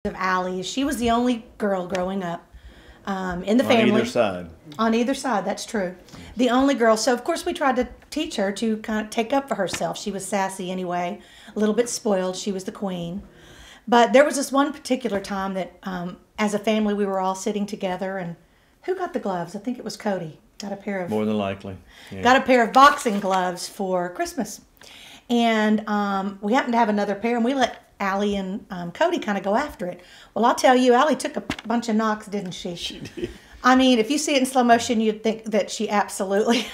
of Allie. She was the only girl growing up in the family. On either side. On either side, that's true. The only girl. So, of course, we tried to teach her to kind of take up for herself. She was sassy anyway, a little bit spoiled. She was the queen. But there was this one particular time that, as a family, we were all sitting together. And who got the gloves? I think it was Cody. Got a pair of... More than likely. Yeah. Got a pair of boxing gloves for Christmas. And we happened to have another pair, and we let Allie and Cody kind of go after it. Well, I'll tell you, Allie took a bunch of knocks, didn't she? She did. I mean, if you see it in slow motion, you'd think that she absolutely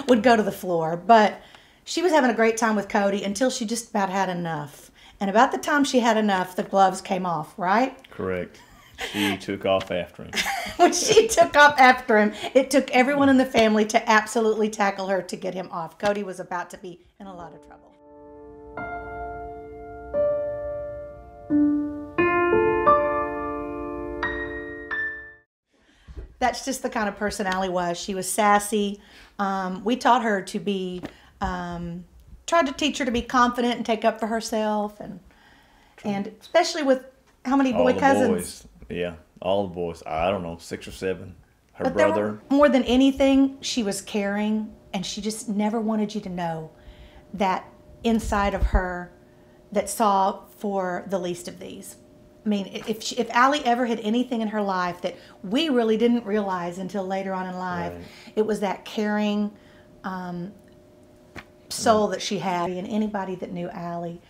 would go to the floor. But she was having a great time with Cody until she just about had enough. And about the time she had enough, the gloves came off, right? Correct. She took off after him. When she took off after him, it took everyone in the family to absolutely tackle her to get him off. Cody was about to be in a lot of trouble. That's just the kind of person Allie was. She was sassy. We taught her to be, tried to teach her to be confident and take up for herself, and especially with how many boy cousins. Boys. Yeah, all the boys. I don't know, 6 or 7. Her But brother. More than anything, she was caring, and she just never wanted you to know that inside of her that saw for the least of these. I mean, if Allie ever had anything in her life that we really didn't realize until later on in life, Right. It was that caring soul that she had. And anybody that knew Allie,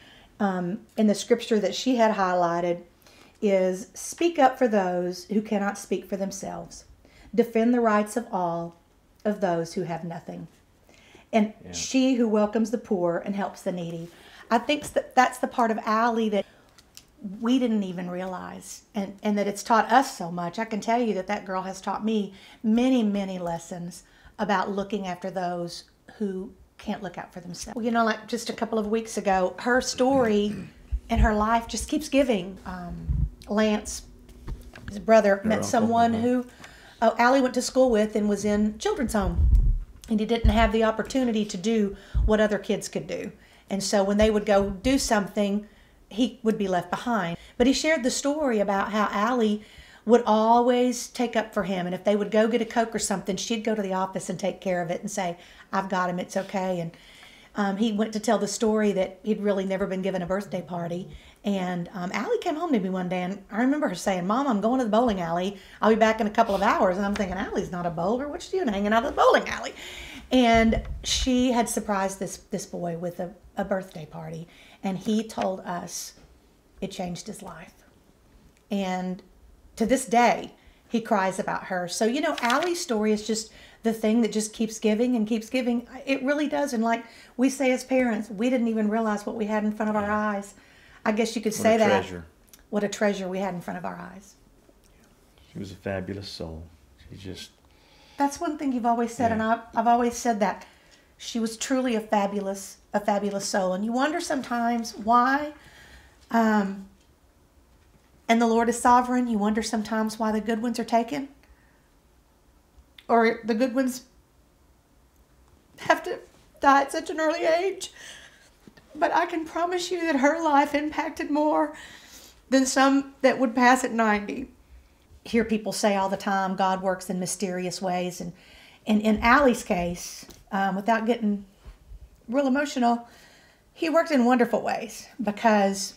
in the scripture that she had highlighted is, speak up for those who cannot speak for themselves. Defend the rights of all of those who have nothing. And she who welcomes the poor and helps the needy. I think that's the part of Allie that we didn't even realize, and that it's taught us so much. I can tell you that girl has taught me many, many lessons about looking after those who can't look out for themselves. Well, you know, like just a couple of weeks ago, her story and her life just keeps giving. Lance, his brother, met someone who Allie went to school with and was in children's home. And he didn't have the opportunity to do what other kids could do. And so when they would go do something, he would be left behind. But he shared the story about how Allie would always take up for him. And if they would go get a Coke or something, she'd go to the office and take care of it and say, I've got him, it's okay. And he went to tell the story that he'd really never been given a birthday party. And Allie came home to me one day, and I remember her saying, Mom, I'm going to the bowling alley. I'll be back in a couple of hours. And I'm thinking, Allie's not a bowler. What's she doing hanging out at the bowling alley? And she had surprised this boy with a birthday party. And he told us it changed his life. And to this day, he cries about her. So, you know, Allie's story is just the thing that just keeps giving and keeps giving. It really does. And like we say as parents, we didn't even realize what we had in front of our eyes. I guess you could say that. Treasure. What a treasure we had in front of our eyes. She was a fabulous soul. She just... That's one thing you've always said, and I've always said that. She was truly a fabulous soul. And you wonder sometimes why, and the Lord is sovereign, you wonder sometimes why the good ones are taken. Or the good ones have to die at such an early age. But I can promise you that her life impacted more than some that would pass at 90. Hear people say all the time, God works in mysterious ways. And in Allie's case, without getting real emotional, he worked in wonderful ways. Because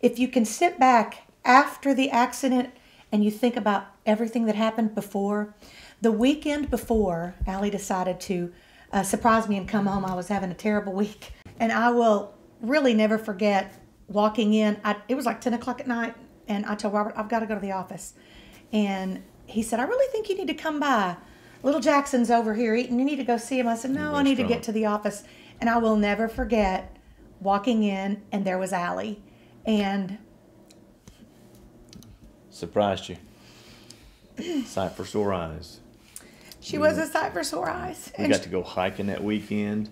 if you can sit back after the accident and you think about everything that happened before, the weekend before Allie decided to surprise me and come home, I was having a terrible week. And I will really never forget walking in. It was like 10 o'clock at night, and I told Robert, I've got to go to the office. And he said, I really think you need to come by. Little Jackson's over here eating. You need to go see him. I said, no, I need to get to the office. And I will never forget walking in, and there was Allie. And surprised you. Sight for sore eyes. She was a sight for sore eyes. We got to go hiking that weekend.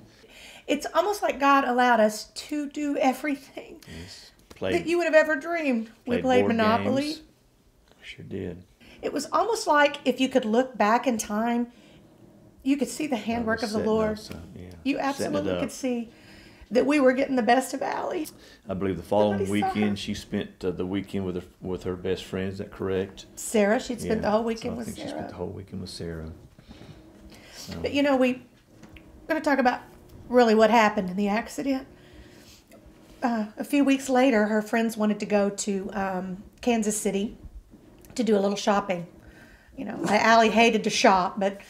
It's almost like God allowed us to do everything that you would have ever dreamed. We played Monopoly. Games. Sure did. It was almost like if you could look back in time, you could see the handwork of the Lord. You absolutely could see that we were getting the best of Allie. I believe the following Nobody saw her. weekend she spent the weekend with her best friend. Is that correct? Sarah, she'd spent the whole weekend so with I think she Sarah. spent the whole weekend with Sarah. But we're going to talk about really what happened in the accident. A few weeks later, her friends wanted to go to Kansas City to do a little shopping. Allie hated to shop, but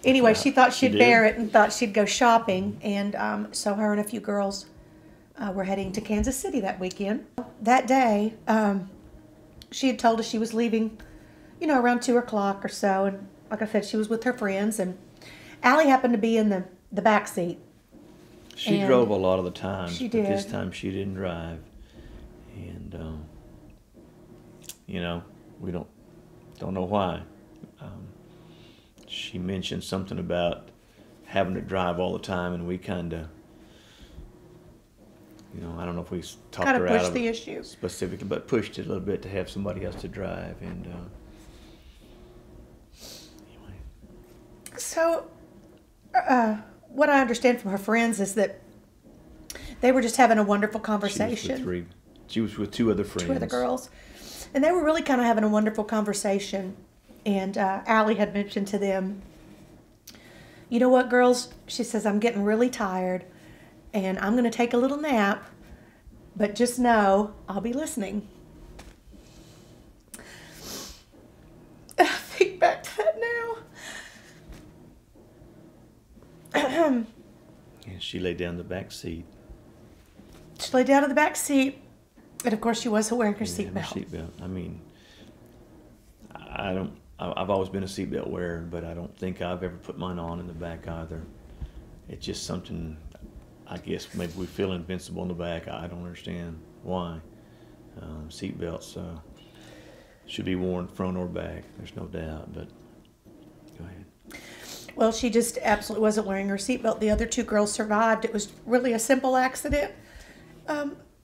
anyway, she thought she'd bear it and thought she'd go shopping. And so her and a few girls were heading to Kansas City that weekend. That day, she had told us she was leaving, around 2 o'clock or so. And like I said, she was with her friends. And Allie happened to be in the back seat. She drove a lot of the time. She did. But this time she didn't drive. And, we don't know why. She mentioned something about having to drive all the time, and we kind of, I don't know if we talked her out of the issue specifically, but pushed it a little bit to have somebody else to drive. And anyway. So, what I understand from her friends is that they were just having a wonderful conversation. She was with two other friends. Two other girls. And they were really kind of having a wonderful conversation. And Allie had mentioned to them, you know what, girls? She says, I'm getting really tired, and I'm going to take a little nap, but just know I'll be listening. I think back to that now. And she lay down in the back seat. She lay down in the back seat, and of course she wasn't wearing her seatbelt. I mean, I've always been a seatbelt wearer, but I don't think I've ever put mine on in the back either. It's just something, I guess maybe we feel invincible in the back. I don't understand why. Seatbelts should be worn front or back, there's no doubt, but go ahead. Well, she just absolutely wasn't wearing her seatbelt. The other two girls survived. It was really a simple accident.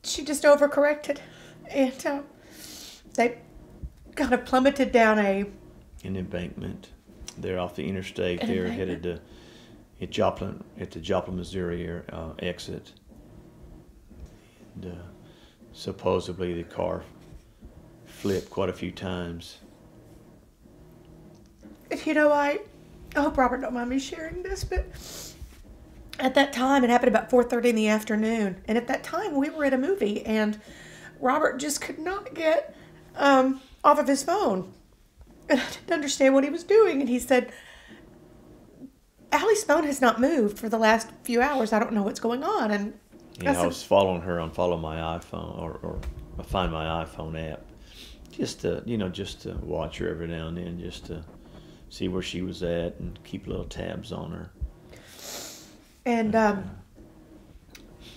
She just overcorrected, and they kind of plummeted down an embankment. They're off the interstate. They're headed to at the Joplin, Missouri exit. And supposedly the car flipped quite a few times. I hope Robert don't mind me sharing this, but at that time, it happened about 4:30 in the afternoon, and at that time we were at a movie, and Robert just could not get off of his phone. And I didn't understand what he was doing, and he said, Allie's phone has not moved for the last few hours. I don't know what's going on. And I was following her on Follow My iPhone or Find My iPhone app, just to watch her every now and then, just to see where she was at and keep little tabs on her. And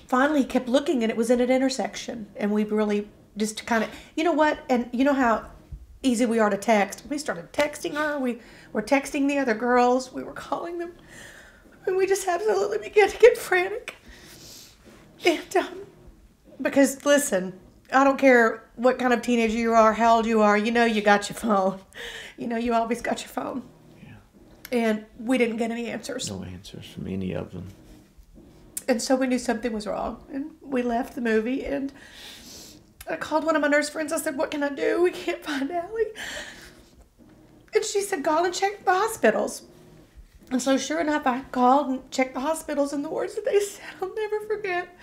finally he kept looking, and it was in an intersection, and we really just kind of, and you know how easy we are to text. We started texting her. We were texting the other girls. We were calling them. And we just absolutely began to get frantic. And because, listen, I don't care what kind of teenager you are, how old you are, you got your phone. You always got your phone. Yeah. And we didn't get any answers. No answers from any of them. And so we knew something was wrong. And we left the movie, and I called one of my nurse friends. I said, what can I do? We can't find Allie. And she said, call and check the hospitals. And so sure enough, I called and checked the hospitals, and the words that they said, I'll never forget.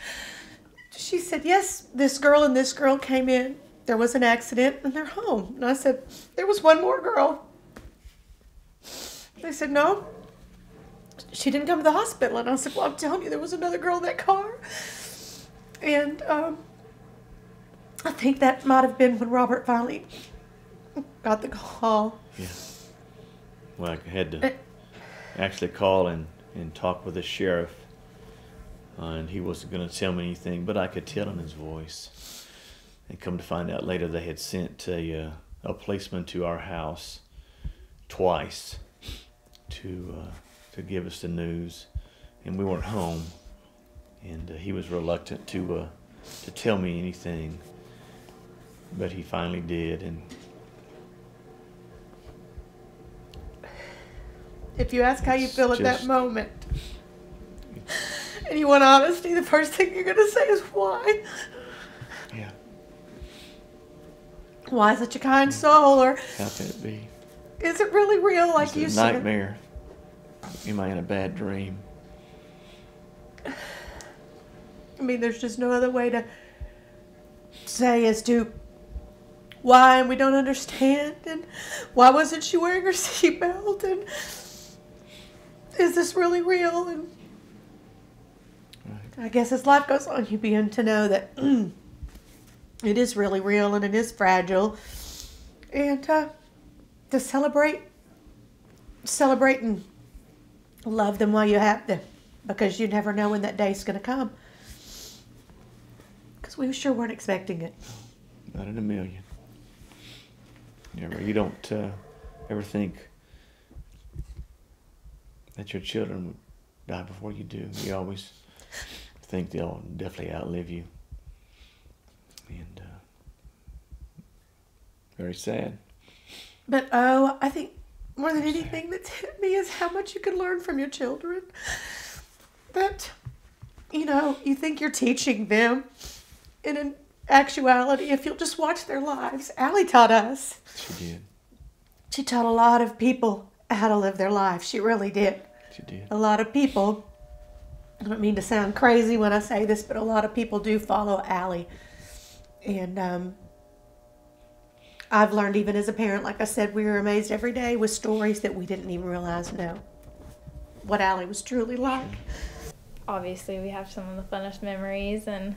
She said, yes, this girl and this girl came in. There was an accident, and they're home. And I said, there was one more girl. They said, no, she didn't come to the hospital. And I said, well, I'm telling you, there was another girl in that car. And I think that might have been when Robert finally got the call. Yeah. Well, I had to actually call and talk with the sheriff. And he wasn't going to tell me anything, but I could tell in his voice. And come to find out later, they had sent a policeman to our house twice to give us the news, and we weren't home. And he was reluctant to tell me anything, but he finally did. And if you ask how you feel at that moment, and you want honesty, the first thing you're going to say is why. Yeah. Why such a kind soul? Or How can it be? is it really real like you It's a said? nightmare. Am I in a bad dream? I mean, there's just no other way to say as to why, and we don't understand, and why wasn't she wearing her seatbelt, and is this really real? And Right. I guess as life goes on, you begin to know that it is really real and it is fragile, and to celebrate and love them while you have them, because you never know when that day's going to come. Because we sure weren't expecting it. Not in a million. You don't ever think that your children would die before you do. You always think they'll definitely outlive you. And very sad. But oh, I think more than anything that's hit me is how much you can learn from your children. That, you think you're teaching them, and in actuality, if you'll just watch their lives, Allie taught us. She did. She taught a lot of people how to live their life. She really did. She did. A lot of people, I don't mean to sound crazy when I say this, but a lot of people do follow Allie. And I've learned, even as a parent, like I said, we were amazed every day with stories that we didn't even realize what Allie was truly like. Obviously, we have some of the funnest memories and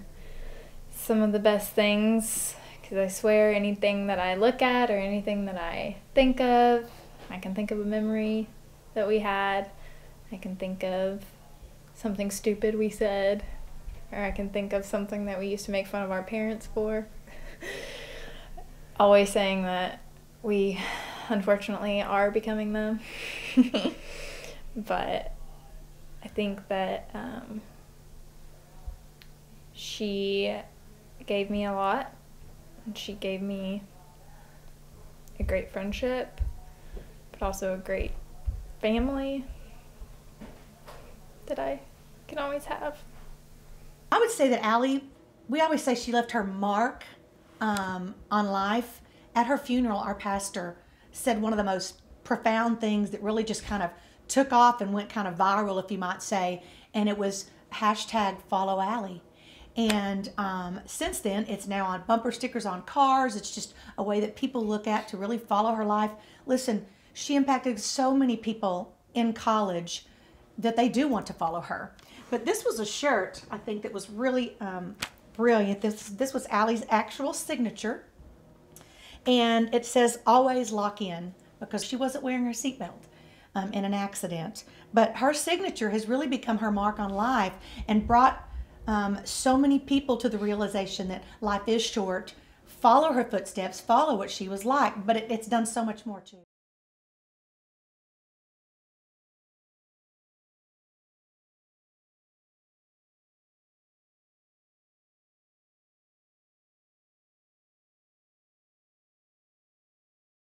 some of the best things, because I swear anything that I look at or anything that I think of, I can think of a memory that we had. I can think of something stupid we said, or I can think of something that we used to make fun of our parents for. Always saying that we unfortunately are becoming them. But I think that she gave me a lot, and she gave me a great friendship, but also a great family that I can always have. I would say that Allie, we always say she left her mark on life. At her funeral, our pastor said one of the most profound things that really just kind of took off and went kind of viral, if you might say, and it was #FollowAllie. And since then, it's now on bumper stickers on cars. It's just a way that people look at to really follow her life. Listen, she impacted so many people in college that they do want to follow her. But this was a shirt, I think, that was really brilliant. This was Allie's actual signature. And it says, "Always lock in," because she wasn't wearing her seatbelt in an accident. But her signature has really become her mark on life and brought so many people to the realization that life is short. Follow her footsteps, follow what she was like. But it's done so much more too.